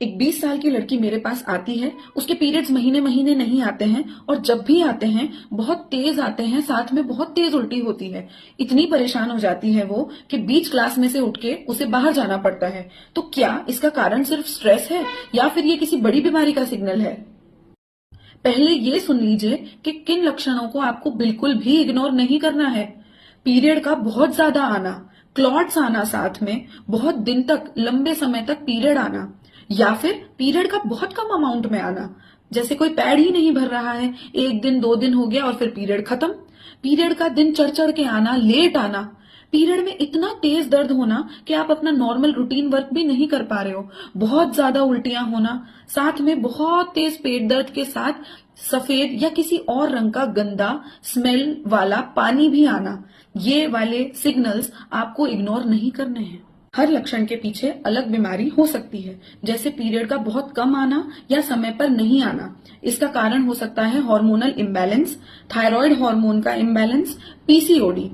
एक 20 साल की लड़की मेरे पास आती है। उसके पीरियड्स महीने महीने नहीं आते हैं और जब भी आते हैं बहुत तेज आते हैं, साथ में बहुत तेज उल्टी होती है। इतनी परेशान हो जाती है वो कि बीच क्लास में से उठ के उसे बाहर जाना पड़ता है। तो क्या इसका कारण सिर्फ स्ट्रेस है या फिर ये किसी बड़ी बीमारी का सिग्नल है? पहले ये सुन लीजिए कि किन लक्षणों को आपको बिल्कुल भी इग्नोर नहीं करना है। पीरियड का बहुत ज्यादा आना, क्लॉट्स आना, साथ में बहुत दिन तक, लंबे समय तक पीरियड आना, या फिर पीरियड का बहुत कम अमाउंट में आना, जैसे कोई पैड ही नहीं भर रहा है, एक दिन दो दिन हो गया और फिर पीरियड खत्म। पीरियड का दिन चढ़ चढ़ के आना, लेट आना, पीरियड में इतना तेज दर्द होना कि आप अपना नॉर्मल रूटीन वर्क भी नहीं कर पा रहे हो, बहुत ज्यादा उल्टियां होना, साथ में बहुत तेज पेट दर्द के साथ सफेद या किसी और रंग का गंदा स्मेल वाला पानी भी आना, ये वाले सिग्नल्स आपको इग्नोर नहीं करने हैं। हर लक्षण के पीछे अलग बीमारी हो सकती है, जैसे पीरियड का बहुत कम आना या समय पर नहीं आना। इसका कारण हो सकता है हार्मोनल इम्बैलेंस, थायराइड हार्मोन का इम्बैलेंस, पीसीओडी।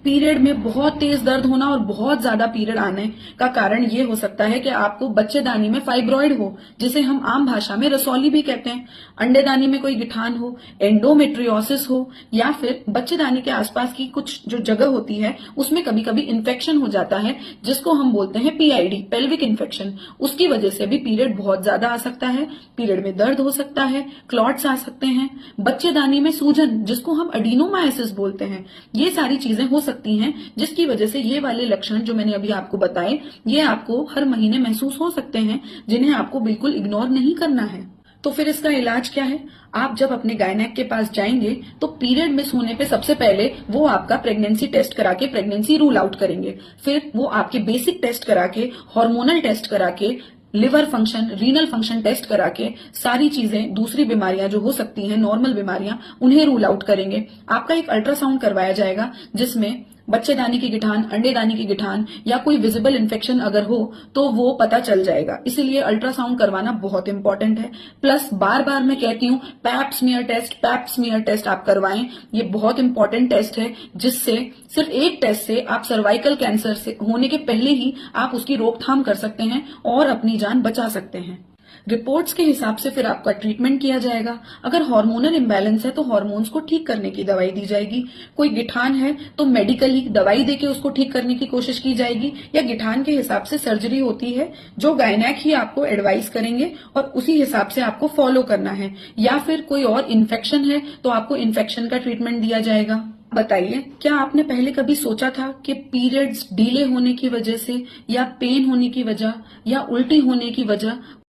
पीरियड में बहुत तेज दर्द होना और बहुत ज्यादा पीरियड आने का कारण ये हो सकता है कि आपको बच्चेदानी में फाइब्रॉइड हो, जिसे हम आम भाषा में रसौली भी कहते हैं, अंडेदानी में कोई गिठान हो, एंडोमेट्रियोसिस हो, या फिर बच्चेदानी के आसपास की कुछ जो जगह होती है उसमें कभी कभी इन्फेक्शन हो जाता है, जिसको हम बोलते हैं पीआईडी, पेल्विक इन्फेक्शन। उसकी वजह से भी पीरियड बहुत ज्यादा आ सकता है, पीरियड में दर्द हो सकता है, क्लॉट्स आ सकते हैं, बच्चेदानी में सूजन, जिसको हम एडिनोमाइसिस बोलते हैं। ये सारी चीजें हो सकती हैं, जिसकी वजह से ये वाले लक्षण जो मैंने अभी आपको बताए, ये आपको हर महीने महसूस हो सकते हैं, जिन्हें आपको बिल्कुल इग्नोर नहीं करना है। तो फिर इसका इलाज क्या है? आप जब अपने गायनेक के पास जाएंगे तो पीरियड मिस होने पे सबसे पहले वो आपका प्रेगनेंसी टेस्ट करा के प्रेगनेंसी रूल आउट करेंगे। फिर वो आपके बेसिक टेस्ट करा के, हार्मोनल टेस्ट करा के, liver function, renal function test करा के, सारी चीजें, दूसरी बीमारियां जो हो सकती हैं, नॉर्मल बीमारियां, उन्हें रूल आउट करेंगे। आपका एक अल्ट्रासाउंड करवाया जाएगा, जिसमें बच्चेदानी की गिठान, अंडेदानी की गिठान या कोई विजिबल इन्फेक्शन अगर हो तो वो पता चल जाएगा। इसीलिए अल्ट्रासाउंड करवाना बहुत इंपॉर्टेंट है। प्लस बार बार मैं कहती हूँ, पैप स्मीयर टेस्ट आप करवाएं। ये बहुत इंपॉर्टेंट टेस्ट है, जिससे सिर्फ एक टेस्ट से आप सर्वाइकल कैंसर से होने के पहले ही आप उसकी रोकथाम कर सकते हैं और अपनी जान बचा सकते हैं। रिपोर्ट्स के हिसाब से फिर आपका ट्रीटमेंट किया जाएगा। अगर हार्मोनल इम्बैलेंस है तो हार्मोन्स को ठीक करने की दवाई दी जाएगी। कोई गिठान है तो मेडिकली दवाई देके उसको ठीक करने की कोशिश की जाएगी, या गिठान के हिसाब से सर्जरी होती है जो गायनेक ही आपको एडवाइस करेंगे और उसी हिसाब से आपको फॉलो करना है। या फिर कोई और इन्फेक्शन है तो आपको इन्फेक्शन का ट्रीटमेंट दिया जाएगा। बताइए, क्या आपने पहले कभी सोचा था कि पीरियड्स डिले होने की वजह से, या पेन होने की वजह, या उल्टी होने की वजह